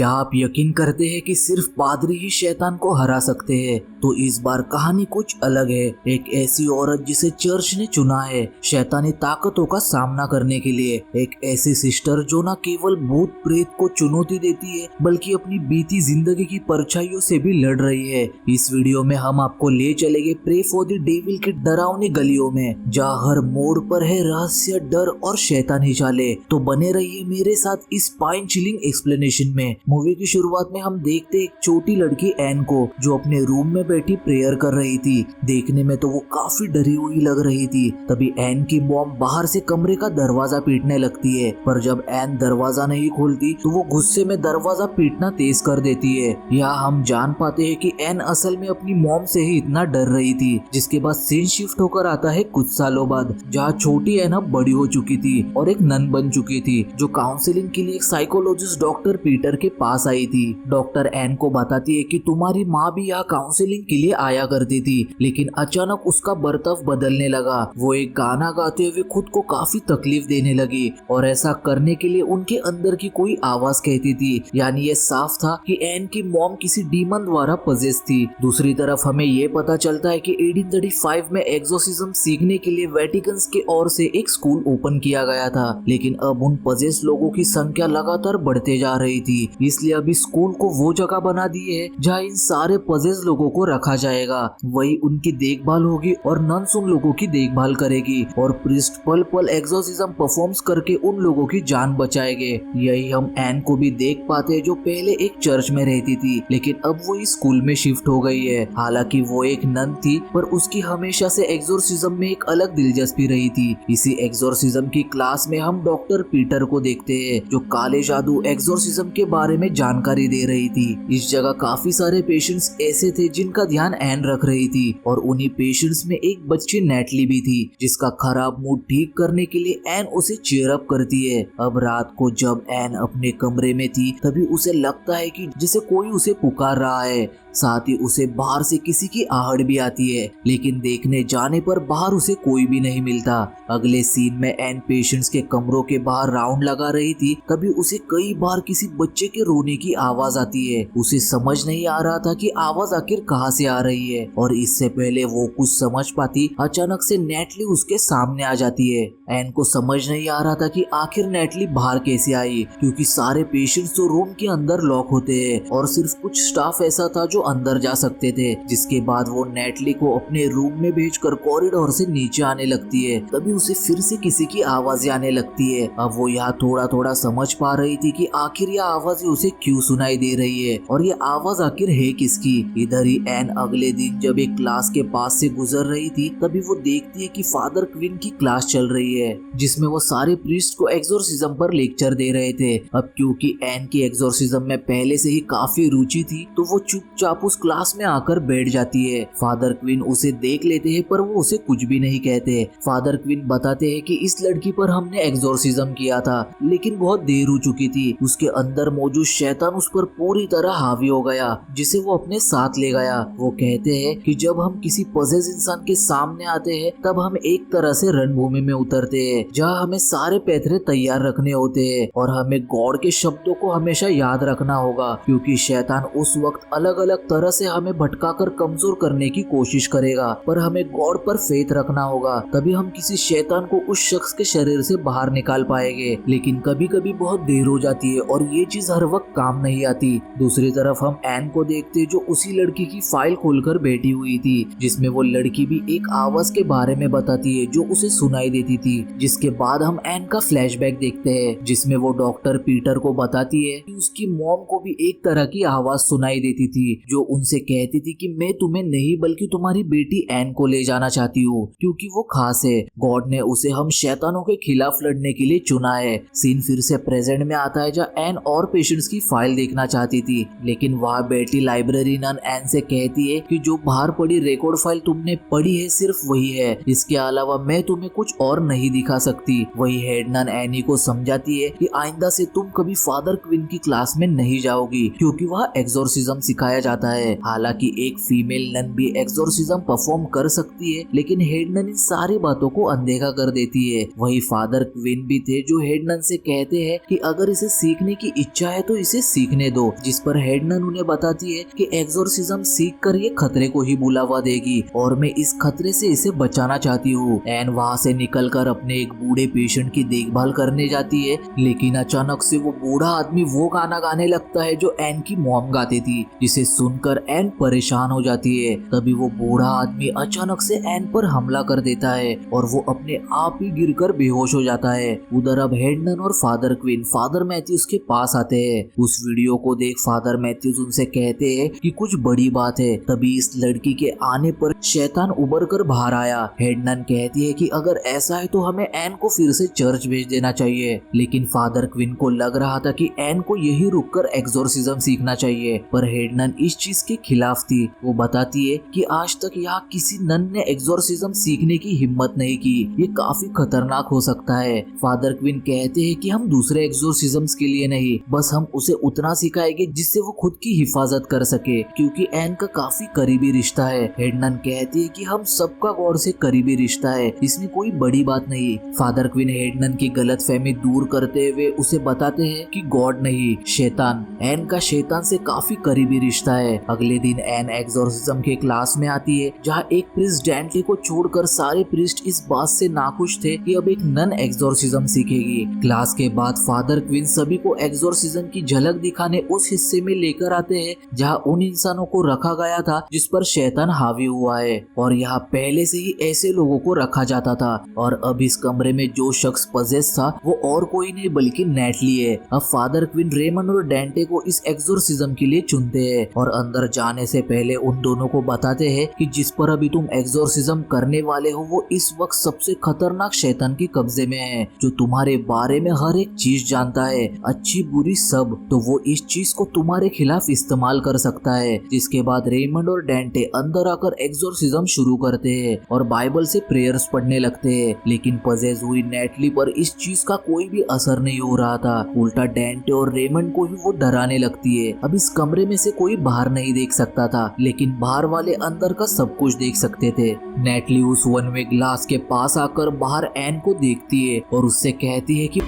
क्या आप यकीन करते हैं कि सिर्फ पादरी ही शैतान को हरा सकते हैं? तो इस बार कहानी कुछ अलग है। एक ऐसी औरत जिसे चर्च ने चुना है शैतानी ताकतों का सामना करने के लिए। एक ऐसी सिस्टर जो न केवल भूत प्रेत को चुनौती देती है बल्कि अपनी बीती जिंदगी की परछाइयों से भी लड़ रही है। इस वीडियो में हम आपको ले चलेंगे प्रे फॉर द डेविल की डरावनी गलियों में, जहाँ हर मोड़ पर है रहस्य, डर और शैतानी चाले। तो बने रहिए मेरे साथ इस स्पाइन चिलिंग एक्सप्लेनेशन में। मूवी की शुरुआत में हम देखते एक छोटी लड़की एन को, जो अपने रूम में बैठी प्रेयर कर रही थी। देखने में तो वो काफी डरी हुई लग रही थी। तभी एन की मॉम बाहर से कमरे का दरवाजा पीटने लगती है, पर जब एन दरवाजा नहीं खोलती तो वो गुस्से में दरवाजा पीटना तेज कर देती है। यहाँ हम जान पाते हैं कि एन असल में अपनी मॉम से ही इतना डर रही थी। जिसके बाद सीन शिफ्ट होकर आता है कुछ सालों बाद, जहाँ छोटी एन अब बड़ी हो चुकी थी और एक नन बन चुकी थी, जो काउंसलिंग के लिए एक साइकोलॉजिस्ट डॉक्टर पीटर के पास आई थी। डॉक्टर एन को बताती है कि तुम्हारी माँ भी यहाँ काउंसलिंग के लिए आया करती थी, लेकिन अचानक उसका बर्ताव बदलने लगा। वो एक गाना गाते हुए खुद को काफी तकलीफ देने लगी और ऐसा करने के लिए उनके अंदर की कोई आवाज कहती थी। यानी ये साफ था कि एन की मॉम किसी डीमन द्वारा पजेस थी। दूसरी तरफ हमें ये पता चलता है कि 1835 में एक्सोर्सिज्म सीखने के लिए वेटिकन के ओर से एक स्कूल ओपन किया गया था, लेकिन अब उन पजेस लोगों की संख्या लगातार बढ़ते जा रही थी। इसलिए अभी स्कूल को वो जगह बना दी है जहाँ इन सारे पजेस लोगों को रखा जाएगा। वही उनकी देखभाल होगी और नन्स उन लोगों की देखभाल करेगी और प्रीस्ट पल पल एक्सोर्सिज्म परफॉर्म्स करके उन लोगों की जान बचाएंगे। यही हम एन को भी देख पाते हैं, जो पहले एक चर्च में रहती थी लेकिन अब वो इस स्कूल में शिफ्ट हो गई है। हालांकि वो एक नन थी, पर उसकी हमेशा से एक्सोर्सिज्म में एक अलग दिलचस्पी रही थी। इसी एक्सोर्सिज्म की क्लास में हम डॉक्टर पीटर को देखते हैं, जो काले जादू एक्सोर्सिज्म के बारे में जानकारी दे रही थी। इस जगह काफी सारे पेशेंट्स ऐसे थे जिनका ध्यान एन रख रही थी, और उन्हीं पेशेंट्स में एक बच्ची नेटली भी थी, जिसका खराब मूड ठीक करने के लिए एन उसे चीयर अप करती है। अब रात को जब एन अपने कमरे में थी, तभी उसे लगता है कि जैसे कोई उसे पुकार रहा है। साथ ही उसे बाहर से किसी की आहट भी आती है, लेकिन देखने जाने पर बाहर उसे कोई भी नहीं मिलता। अगले सीन में एन पेशेंट्स के कमरों के बाहर राउंड लगा रही थी, तभी उसे कई बार किसी बच्चे के रोने की आवाज आती है। उसे समझ नहीं आ रहा था कि आवाज आखिर कहाँ से आ रही है, और इससे पहले वो कुछ समझ पाती, अचानक से नेटली उसके सामने आ जाती है। एन को समझ नहीं आ रहा था कि आखिर नेटली बाहर कैसे आई, क्योंकि सारे पेशेंट्स तो रूम के अंदर लॉक होते हैं और सिर्फ कुछ स्टाफ ऐसा था जो अंदर जा सकते थे। जिसके बाद वो नेटली को अपने रूम में भेजकर कॉरिडोर से नीचे आने लगती है। तभी उसे फिर से किसी की आवाज आने लगती है। अब वो यहाँ थोड़ा थोड़ा समझ पा रही थी कि आखिर यह आवाज उसे क्यों सुनाई दे रही है और ये आवाज आखिर है किसकी। इधर ही एन अगले दिन जब एक क्लास के पास से गुजर रही थी, तभी वो देखती है कि फादर क्विन की क्लास चल रही है, जिसमें वो सारे प्रीस्ट को एक्सोर्सिज्म पर लेक्चर दे रहे थे। अब क्योंकि एन की एक्सोर्सिज्म में पहले से ही काफी रुचि थी, तो वो चुपचाप उस क्लास में आकर बैठ जाती है। फादर क्विन उसे देख लेते हैं, पर वो उसे कुछ भी नहीं कहते। फादर क्विन बताते हैं कि इस लड़की पर हमने एक्सोर्सिज्म किया था, लेकिन बहुत देर हो चुकी थी। उसके अंदर मौजूद शैतान उस पर पूरी तरह हावी हो गया, जिसे वो अपने साथ ले गया। वो कहते हैं कि जब हम किसी पजेस इंसान के सामने आते हैं, तब हम एक तरह से रणभूमि में उतरते हैं, जहाँ हमें सारे पैतरे तैयार रखने होते हैं और हमें गॉड के शब्दों को हमेशा याद रखना होगा, क्योंकि शैतान उस वक्त अलग अलग तरह से हमें भटकाकर कमजोर करने की कोशिश करेगा, पर हमें गॉड पर फेथ रखना होगा। तभी हम किसी शैतान को उस शख्स के शरीर से बाहर निकाल पाएंगे। लेकिन कभी कभी बहुत देर हो जाती है और ये चीज हर वक्त काम नहीं आती। दूसरी तरफ हम एन को देखते, जो उसी लड़की की फाइल खोलकर बैठी हुई थी, जिसमें वो लड़की भी एक आवाज के बारे में बताती है जो उसे सुनाई देती थी। जिसके बाद हम एन का फ्लैशबैक देखते हैं, जिसमें वो डॉक्टर पीटर को बताती है कि उसकी मॉम को भी एक तरह की आवाज सुनाई देती थी, जो उनसे कहती थी कि मैं तुम्हें नहीं बल्कि तुम्हारी बेटी एन को ले जाना चाहती हूँ, क्योंकि वो खास है। गॉड ने उसे हम शैतानों के खिलाफ लड़ने के लिए चुना है। सीन फिर से प्रेजेंट में आता है, जहाँ एन और पेशेंट्स की फाइल देखना चाहती थी, लेकिन वहाँ बैठी लाइब्रेरी नन एन से कहती है कि जो बाहर पड़ी रिकॉर्ड फाइल तुमने पढ़ी है सिर्फ वही है, इसके अलावा मैं तुम्हें कुछ और नहीं दिखा सकती। वही हेड नन एनी को समझाती है कि आइंदा से तुम कभी फादर क्विन की क्लास में नहीं जाओगी, क्योंकि वहाँ एक्सोर्सिज्म सिखाया जाता जाता है। हालांकि एक फीमेल नन भी एक्सोर्सिज्म परफॉर्म कर सकती है, लेकिन हेड नन इन सारी बातों को अनदेखा कर देती है। वही फादर क्विन भी थे जो हेड नन से कहते हैं कि अगर इसे सीखने की इच्छा है तो इसे सीखने दो, जिस पर हेड नन उन्हें बताती है कि एक्सोर्सिज्म सीख कर ये खतरे को ही बुलावा देगी और मैं इस खतरे से इसे बचाना चाहती हूँ। एन वहाँ से निकलकर अपने एक बूढ़े पेशेंट की देखभाल करने जाती है, लेकिन अचानक से वो बूढ़ा आदमी वो गाना गाने लगता है जो एन की मॉम गाती थी, जिसे सुनकर एन परेशान हो जाती है। तभी वो बूढ़ा आदमी अचानक से एन पर हमला कर देता है और वो अपने आप ही गिरकर बेहोश हो जाता है। उधर अब हेड नन और फादर क्विन फादर मैथ्यूज के पास आते हैं। उस वीडियो को देख फादर मैथ्यूज उनसे कहते हैं कि कुछ बड़ी बात है। तभी इस लड़की के आने पर शैतान उबर कर बाहर आया। हेड नन कहती है कि अगर ऐसा है तो हमें एन को फिर से चर्च भेज देना चाहिए, लेकिन फादर क्विन को लग रहा था कि एन को यही रुककर एक्सोर्सिज्म सीखना चाहिए, पर हेड नन इस चीज के खिलाफ थी। वो बताती है कि आज तक यहाँ किसी नन ने एक्सोर्सिज्म सीखने की हिम्मत नहीं की, ये काफी खतरनाक हो सकता है। फादर क्विन कहते हैं कि हम दूसरे एक्सोर्सिज्म्स के लिए नहीं, बस हम उसे उतना सिखाएंगे जिससे वो खुद की हिफाजत कर सके, क्योंकि एन का काफी करीबी रिश्ता है। हेड नन कहती है कि हम सबका गॉड से करीबी रिश्ता है, इसमें कोई बड़ी बात नहीं। फादर क्विन हेड नन की गलतफहमी दूर करते हुए उसे बताते हैं कि गॉड नहीं, शैतान। एन का शैतान से काफी करीबी रिश्ता है। अगले दिन एन एक्सोर्सिज्म के क्लास में आती है, जहाँ एक प्रीस्ट डेंटली को छोड़कर सारे प्रीस्ट इस बात से नाखुश थे कि अब एक नन एक्सोर्सिज्म सीखेगी। क्लास के बाद फादर क्विन सभी को एक्सोर्सिज्म की झलक दिखाने उस हिस्से में लेकर आते हैं जहाँ उन इंसानों को रखा गया था जिस पर शैतान हावी हुआ है, और यहाँ पहले से ही ऐसे लोगों को रखा जाता था। और अब इस कमरे में जो शख्स पजेस था वो और कोई नहीं बल्कि नेटली है। अब फादर क्विन रेमंड और डेंटे को इस एक्सोर्सिज्म के लिए चुनते हैं और अंदर जाने से पहले उन दोनों को बताते हैं कि जिस पर अभी तुम एक्सोर्सिज्म करने वाले हो वो इस वक्त सबसे खतरनाक शैतान के कब्जे में है, जो तुम्हारे बारे में हर एक चीज जानता है, अच्छी बुरी सब। तो वो इस चीज को तुम्हारे खिलाफ इस्तेमाल कर सकता है। जिसके बाद रेमंड और डेंटे अंदर आकर एक्सोर्सिज्म शुरू करते हैं और बाइबल से प्रेयर्स पढ़ने लगते हैं, लेकिन पजेस हुई नेटली पर इस चीज का कोई भी असर नहीं हो रहा था। उल्टा डेंटे और रेमंड को ही वो डराने लगती है। अब इस कमरे में से कोई बाहर नहीं देख सकता था, लेकिन बाहर वाले अंदर का सब कुछ देख सकते थे। नेटली उस वन वे ग्लास के पास आकर बाहर एन को देखती है और उससे कहती है कि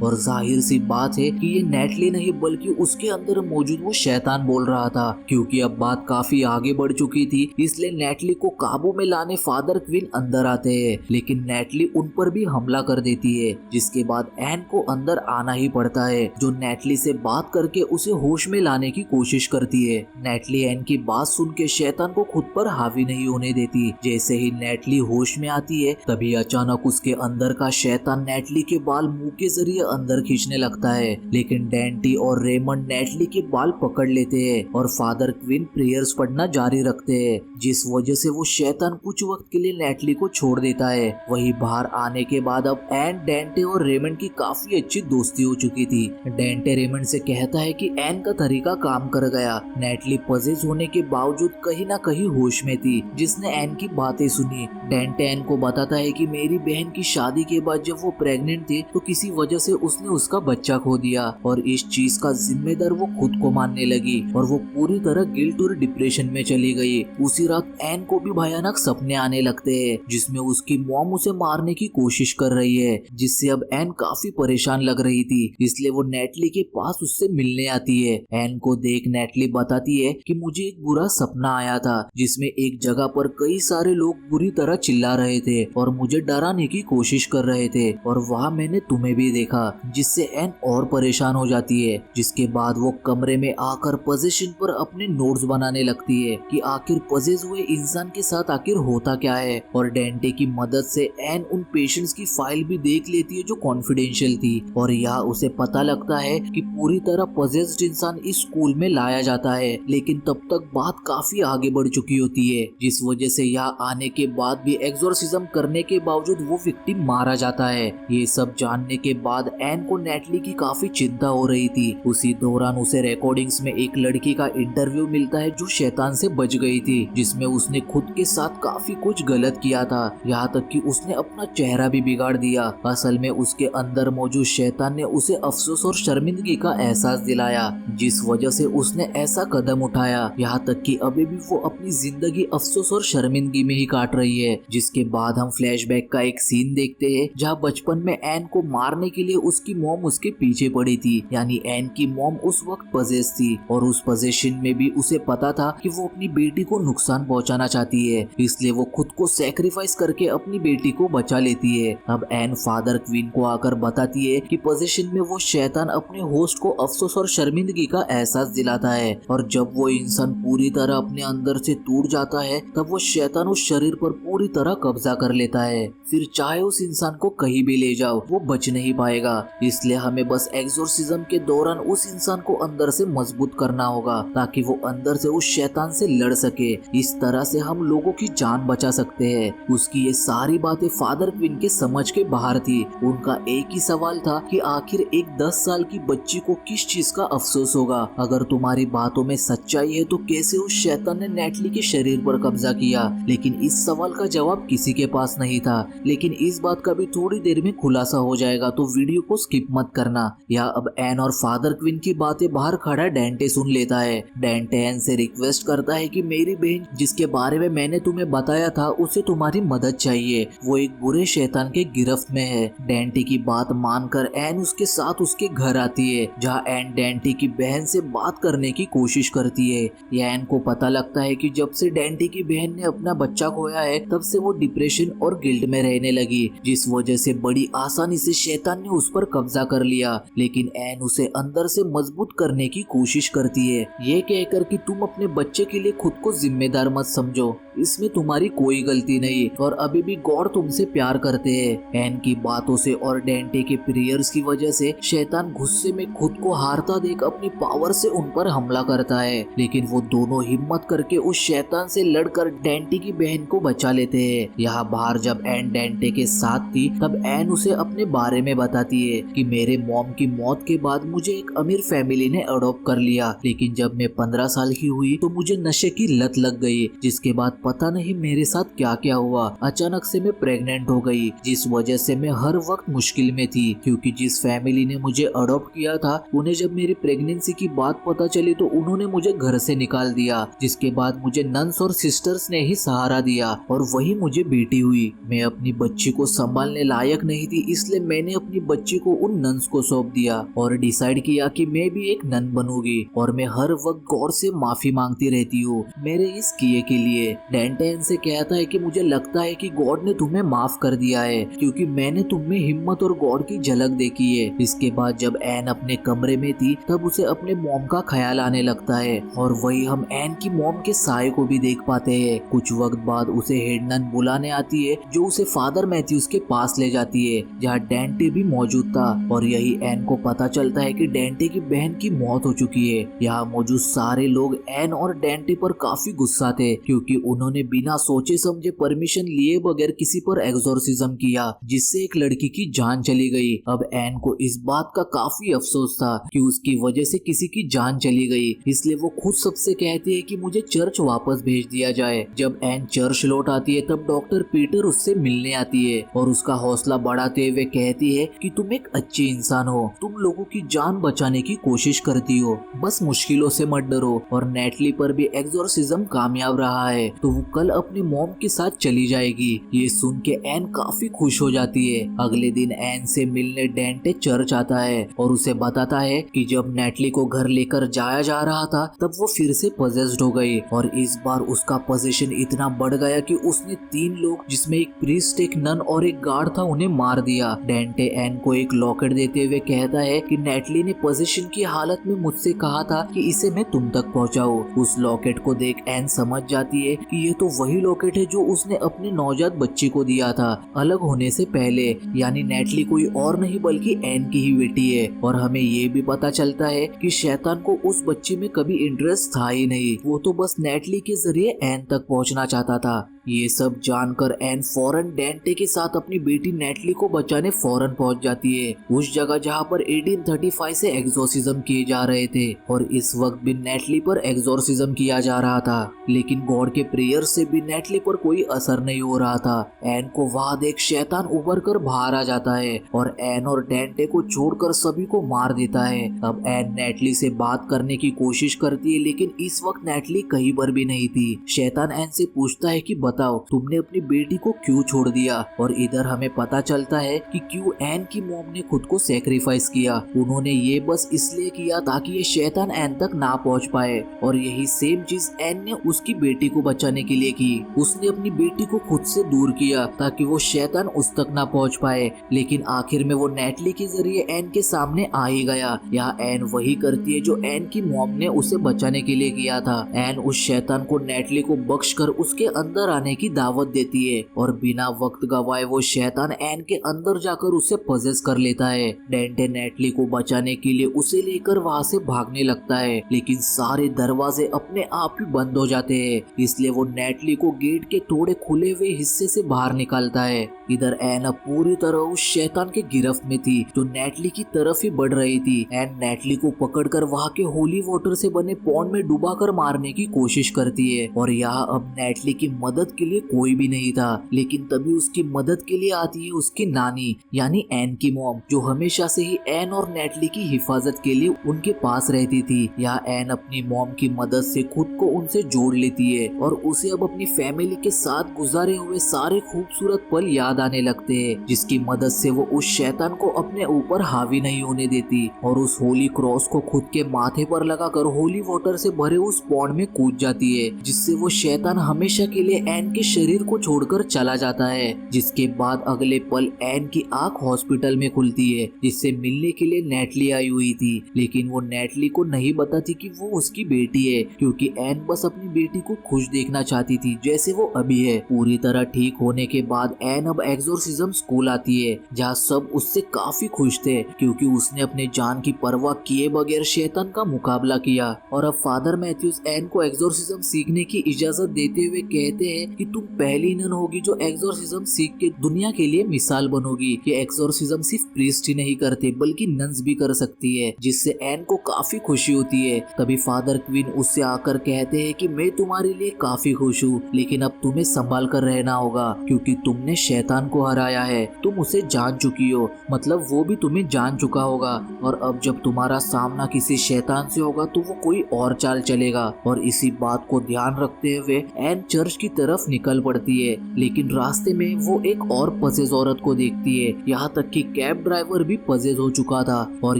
और जाहिर सी बात है कि ये नेटली नहीं बल्कि उसके अंदर मौजूद वो शैतान बोल रहा था। क्योंकि अब बात काफी आगे बढ़ चुकी थी, इसलिए नेटली को काबू में लाने फादर क्विन अंदर आते हैं, लेकिन नेटली उन पर भी हमला कर देती है। जिसके बाद एन को अंदर आना ही पड़ता है, जो नेटली से बात करके उसे होश में लाने की कोशिश करती है। नेटली एन की बात सुन के शैतान को खुद पर हावी नहीं होने देती। जैसे ही नेटली होश में आती है, तभी अचानक उसके अंदर का शैतान नेटली के बाल मुंह के जरिए अंदर खींचने लगता है, लेकिन डेंटी और रेमंड नेटली के बाल पकड़ लेते हैं और फादर क्विन प्रेयर्स पढ़ना जारी रखते हैं, जिस वजह से वो शैतान कुछ वक्त के लिए नेटली को छोड़ देता है। वही बाहर आने के बाद अब एन, डेंटे और रेमंड की काफी अच्छी दोस्ती हो चुकी थी। डेंटे रेमंड से कहता है कि एन का तरीका काम कर गया। नेटली पजेस होने के बावजूद कहीं ना कहीं होश में थी, जिसने एन की बातें सुनी। डेंटे एन को बताता है कि मेरी बहन की शादी के बाद जब वो प्रेग्नेंट थी तो किसी वजह से उसने उसका बच्चा खो दिया, और इस चीज का जिम्मेदार वो खुद को मानने लगी और वो पूरी तरह गिल्ट और डिप्रेशन में चली गई। उसी रात एन को भी भयानक सपने आने लगते हैं, जिसमें उसकी मॉम उसे मारने की कोशिश कर रही है, जिससे अब एन काफी परेशान लग रही थी। इसलिए वो नेटली के पास उससे मिलने आती है। एन को देख नेटली बताती है कि मुझे एक बुरा सपना आया था, जिसमें एक जगह पर कई सारे लोग बुरी तरह चिल्ला रहे थे और मुझे डराने की कोशिश कर रहे थे, और वहाँ मैंने तुम्हें भी देखा, जिससे एन और परेशान हो जाती है। जिसके बाद वो कमरे में आकर पोजीशन पर अपने नोट्स बनाने लगती है कि आखिर पजेस हुए इंसान के साथ आखिर होता क्या है, और डेंटे की मदद से एन उन पेशेंट्स की फाइल भी देख लेती है जो कॉन्फिडेंशियल थी, और यहाँ उसे पता लगता है कि पूरी तरह पजेस्ड इंसान इस स्कूल में लाया जाता है। लेकिन तब तक बात काफी आगे बढ़ चुकी होती है, जिस वजह से यहाँ आने के बाद भी एक्सोर्सिज्म करने के बावजूद वो विक्टिम मारा जाता है। ये सब जानने के बाद बाद एन को नेटली की काफी चिंता हो रही थी। उसी दौरान उसे रिकॉर्डिंग्स में एक लड़की का इंटरव्यू मिलता है जो शैतान से बच गई थी, जिसमें उसने खुद के साथ काफी कुछ गलत किया था, यहाँ तक कि उसने अपना चेहरा भी बिगाड़ दिया। असल में उसके अंदर मौजूद शैतान ने उसे अफसोस और शर्मिंदगी का एहसास दिलाया, जिस वजह से उसने ऐसा कदम उठाया। यहाँ तक कि अभी भी वो अपनी जिंदगी अफसोस और शर्मिंदगी में ही काट रही है। जिसके बाद हम फ्लैशबैक का एक सीन देखते हैं जहाँ बचपन में एन को मारने के लिए उसकी मॉम उसके पीछे पड़ी थी। यानी एन की मॉम उस वक्त पजेस थी और उस पोजीशन में भी उसे पता था कि वो अपनी बेटी को नुकसान पहुंचाना चाहती है, इसलिए वो खुद को सैक्रिफाइस करके अपनी बेटी को बचा लेती है। अब एन फादर क्वीन को आकर बताती है कि पोजीशन में वो शैतान अपने होस्ट को अफसोस और शर्मिंदगी का एहसास दिलाता है, और जब वो इंसान पूरी तरह अपने अंदर से टूट जाता है तब वो शैतान उस शरीर पर पूरी तरह कब्जा कर लेता है। फिर चाहे उस इंसान को कहीं भी ले जाओ वो बच नहीं पाएगा, इसलिए हमें बस एक्सोर्सिज्म के दौरान उस इंसान को अंदर से मजबूत करना होगा ताकि वो अंदर से उस शैतान से लड़ सके। इस तरह से हम लोगों की जान बचा सकते हैं। उसकी ये सारी बातें फादर क्वीन के समझ के बाहर थी। उनका एक ही सवाल था कि आखिर एक 10 साल की बच्ची को किस चीज का अफसोस होगा। अगर तुम्हारी बातों में सच्चाई है तो कैसे उस शैतान ने नेटली के शरीर पर कब्जा किया। लेकिन इस सवाल का जवाब किसी के पास नहीं था। लेकिन इस बात का भी थोड़ी देर में खुलासा हो जाएगा, तो वीडियो को स्किप मत करना। या अब एन और फादर क्वीन की बातें बाहर खड़ा डेंटे सुन लेता है। डेंटे एन से रिक्वेस्ट करता है कि मेरी बहन जिसके बारे में मैंने तुम्हें बताया था उसे तुम्हारी मदद चाहिए, वो एक बुरे शैतान के गिरफ्त में है। डेंटे की बात मानकर एन उसके साथ उसके घर आती है, जहाँ एन डेंटे की बहन से बात करने की कोशिश करती है। या एन को पता लगता है कि जब से डेंटे की बहन ने अपना बच्चा खोया है तब से वो डिप्रेशन और गिल्ट में रहने लगी, जिस वजह से बड़ी आसानी से शैतान ने उस पर कब्जा कर लिया। लेकिन एन उसे अंदर से मजबूत करने की कोशिश करती है, ये कहकर कि तुम अपने बच्चे के लिए खुद को जिम्मेदार मत समझो, इसमें तुम्हारी कोई गलती नहीं और अभी भी गॉड तुमसे प्यार करते हैं। एन की बातों से और डेंटे के प्रेयर्स की वजह से शैतान गुस्से में खुद को हारता देख अपनी पावर से उन पर हमला करता है। लेकिन वो दोनों हिम्मत करके उस शैतान से लड़कर डेंटे की बहन को बचा लेते हैं। यहाँ बाहर जब एन डेंटे के साथ थी तब एन उसे अपने बारे में बताती है कि मेरे मॉम की मौत के बाद मुझे एक अमीर फैमिली ने अडॉप्ट कर लिया, लेकिन जब मैं 15 साल की हुई तो मुझे नशे की लत लग गई, जिसके बाद पता नहीं मेरे साथ क्या क्या हुआ। अचानक से मैं प्रेग्नेंट हो गई, जिस वजह से मैं हर वक्त मुश्किल में थी, क्योंकि जिस फैमिली ने मुझे अडॉप्ट किया था उन्हें जब मेरी प्रेगनेंसी की बात पता चली तो उन्होंने मुझे घर से निकाल दिया, जिसके बाद मुझे नन्स और सिस्टर्स ने ही सहारा दिया और वही मुझे बेटी हुई। मैं अपनी बच्ची को संभालने लायक नहीं थी, इसलिए मैंने अपनी बच्ची को उन नन्स को सौंप दिया और डिसाइड किया कि मैं भी एक नन बनूंगी और मैं हर वक्त गॉड से माफी मांगती रहती हूँ मेरे इस किए के लिए। डेंटे एन से कहता है कि मुझे लगता है कि गॉड ने तुम्हें माफ कर दिया है क्योंकि मैंने तुम में हिम्मत और गॉड की झलक देखी है। इसके बाद जब एन अपने कमरे में थी तब उसे अपने मॉम का ख्याल आने लगता है और वही हम एन की मॉम के साये को भी देख पाते हैं। कुछ वक्त बाद उसे हेड नन बुलाने आती है जो उसे फादर मैथ्यूज के पास ले जाती है, जहाँ डेंटे भी मौजूद था और यही एन को पता चलता है कि डेंटे की बहन की मौत हो चुकी है। यहाँ मौजूद सारे लोग एन और डेंटे पर काफी गुस्सा थे क्योंकि उन्होंने बिना सोचे समझे परमिशन लिए बगैर किसी पर एक्सोर्सिज्म किया, जिससे एक लड़की की जान चली गई। अब एन को इस बात का काफी अफसोस था कि उसकी वजह से किसी की जान चली गई, इसलिए वो खुद सबसे कहती है कि मुझे चर्च वापस भेज दिया जाए। जब एन चर्च लौट आती है तब डॉक्टर पीटर उससे मिलने आती है और उसका हौसला बढ़ाते हुए कहती है कि तुम एक अच्छी इंसान हो, तुम लोगों की जान बचाने की कोशिश करती हो, बस मुश्किलों से मत डरो। और नेटली पर भी एक्सोर्सिज्म कामयाब रहा है तो वो कल अपनी मॉम के साथ चली जाएगी। ये सुन के एन काफी खुश हो जाती है। अगले दिन एन से मिलने डेंटे चर्च आता है और उसे बताता है कि जब नेटली को घर लेकर जाया जा रहा था तब वो फिर से पजेस्ड हो गई और इस बार उसका पोजीशन इतना बढ़ गया कि उसने 3 लोग जिसमें एक प्रीस्ट, एक नन और एक गार्ड था उन्हें मार दिया। डेंटे एन को एक लॉकेट देते हुए कहता है कि नेटली ने पोजीशन की हालत में मुझसे कहा था कि इसे मैं तुम तक पहुंचाऊं। उस लॉकेट को देख एन समझ जाती है कि ये तो वही लॉकेट है जो उसने अपने नवजात बच्ची को दिया था अलग होने से पहले, यानी नेटली कोई और नहीं बल्कि एन की ही बेटी है। और हमें ये भी पता चलता है कि शैतान को उस बच्ची में कभी इंटरेस्ट था ही नहीं, वो तो बस नेटली के जरिए एन तक पहुंचना चाहता था। ये सब जानकर एन फौरन डेंटे के साथ अपनी बेटी नेटली को बचाने फौरन पहुंच जाती जाती है उस जगह जहाँ पर 1835 से एग्जॉर्सिज्म किए जा रहे थे और इस वक्त भी नेटली पर एग्जॉर्सिज्म किया जा रहा था। लेकिन गॉड के प्रेयर से भी नेटली पर कोई असर नहीं हो रहा था। एन को वहां देख शैतान उभर कर बाहर आ जाता है और एन और डेंटे को छोड़कर सभी को मार देता है। अब एन नेटली से बात करने की कोशिश करती है लेकिन इस वक्त नेटली कहीं पर भी नहीं थी। शैतान एन से पूछता है कि बताओ तुमने अपनी बेटी को क्यों छोड़ दिया, और इधर हमें पता चलता है कि क्यों एन की मॉम ने खुद को सेक्रीफाइस किया। उन्होंने ये बस इसलिए किया ताकि ये शैतान एन तक ना पहुंच पाए, और यही सेम चीज एन ने उसकी बेटी को बचाने के लिए की। उसने अपनी बेटी को खुद से दूर किया ताकि वो शैतान उस तक ना पहुंच पाए, लेकिन आखिर में वो नेटली के जरिए एन के सामने आ ही गया। यहाँ एन वही करती है जो एन की मॉम ने उसे बचाने के लिए किया था। एन उस शैतान को नेटली को बख्शकर उसके अंदर आने की दावत देती है और बिना वक्त गवाए वो शैतान एन के अंदर जाकर उसे पजेस कर लेता है। डेंटे नेटली को बचाने के लिए उसे लेकर वहाँ से भागने लगता है लेकिन सारे दरवाजे अपने आप ही बंद हो जाते हैं, इसलिए वो नेटली को गेट के थोड़े खुले हुए हिस्से से बाहर निकालता है। इधर एन अब पूरी तरह उस शैतान के गिरफ्त में थी जो नेटली की तरफ ही बढ़ रही थी। एन नेटली को पकड़कर वहाँ के होली वाटर से बने पॉन्ड में डुबाकर मारने की कोशिश करती है और यहाँ अब नेटली की मदद के लिए कोई भी नहीं था। लेकिन तभी उसकी मदद के लिए आती है उसकी नानी यानी एन की मॉम, जो हमेशा से ही एन और नेटली की हिफाजत के लिए उनके पास रहती थी। यहाँ एन अपनी मॉम की मदद से खुद को उनसे जोड़ लेती है और उसे अब अपनी फैमिली के साथ गुजारे हुए सारे खूबसूरत पल याद आने लगते हैं, जिसकी मदद से वो उस शैतान को अपने ऊपर हावी नहीं होने देती और उस होली क्रॉस को खुद के माथे पर लगाकर होली वाटर से भरे उस पॉन्ड में कूद जाती है, जिससे वो शैतान हमेशा के लिए एन के शरीर को छोड़कर चला जाता है। जिसके बाद अगले पल एन की आंख हॉस्पिटल में खुलती है जिससे मिलने के लिए नेटली आई हुई थी, लेकिन वो नेटली को नहीं बताती कि वो उसकी बेटी है, क्योंकि एन बस अपनी बेटी को खुश देखना चाहती थी जैसे वो अभी है। पूरी तरह ठीक होने के बाद एन अब एग्जॉर्सिज्म स्कूल आती है जहाँ सब उससे काफी खुश थे क्योंकि उसने अपने जान की परवाह किए बगैर शैतान का मुकाबला किया। और अब फादर मैथ्यूज एन को एग्जॉर्सिज्म सीखने की इजाजत देते हुए कहते हैं कि तुम पहली नन होगी जो एग्जॉर्सिज्म सीख के दुनिया के लिए मिसाल बनोगी। ये एग्जॉर्सिज्म सिर्फ प्रीस्ट ही नहीं करते बल्कि नन्स भी कर सकती है, जिससे एन को काफी खुशी होती है। तभी फादर क्वीन उससे आकर कहते हैं कि मैं तुम्हारे लिए काफी खुश हूँ, लेकिन अब तुम्हें संभाल कर रहना होगा क्योंकि तुमने शैतान को हराया है, तुम उसे जान चुकी हो, मतलब वो भी तुम्हें जान चुका होगा, और अब जब तुम्हारा सामना किसी शैतान से होगा तो वो कोई और चाल चलेगा। और इसी बात को ध्यान रखते हुए एन चर्च की तरफ निकल पड़ती है, लेकिन रास्ते में वो एक और पजेज औरत को देखती है। यहाँ तक कि कैब ड्राइवर भी पजेज हो चुका था और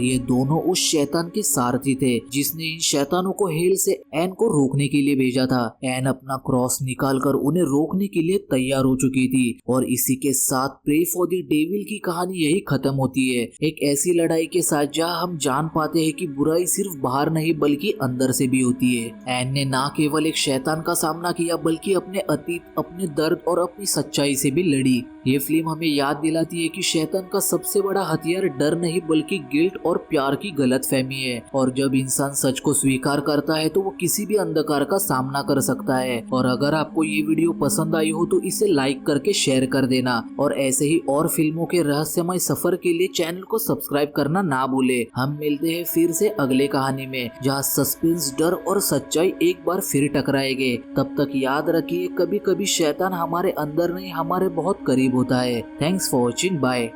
ये दोनों उस शैतान के सारथी थे जिसने इन शैतानों को हेल से एन को रोकने के लिए भेजा था। एन अपना क्रॉस निकालकर उन्हें रोकने के लिए तैयार हो चुकी थी और इसी के साथ प्रे फॉर द डेविल की कहानी यही खत्म होती है, एक ऐसी लड़ाई के साथ जहाँ हम जान पाते हैं कि बुराई सिर्फ बाहर नहीं बल्कि अंदर से भी होती है। एन ने ना केवल एक शैतान का सामना किया बल्कि अपने अतीत, अपने दर्द और अपनी सच्चाई से भी लड़ी। ये फिल्म हमें याद दिलाती है कि शैतान का सबसे बड़ा हथियार डर नहीं बल्कि गिल्ट और प्यार की गलतफहमी है, और जब इंसान सच को स्वीकार करता है तो वो किसी भी अंधकार का सामना कर सकता है। और अगर आपको ये वीडियो पसंद आई हो तो इसे लाइक करके शेयर कर देना, और ऐसे ही और फिल्मों के रहस्यमय सफर के लिए चैनल को सब्सक्राइब करना ना भूले। हम मिलते हैं फिर से अगले कहानी में जहाँ सस्पेंस, डर और सच्चाई एक बार फिर टकराएंगे। तब तक याद रखिए, कभी कभी शैतान हमारे अंदर नहीं हमारे बहुत करीब होता है। Thanks for watching, bye.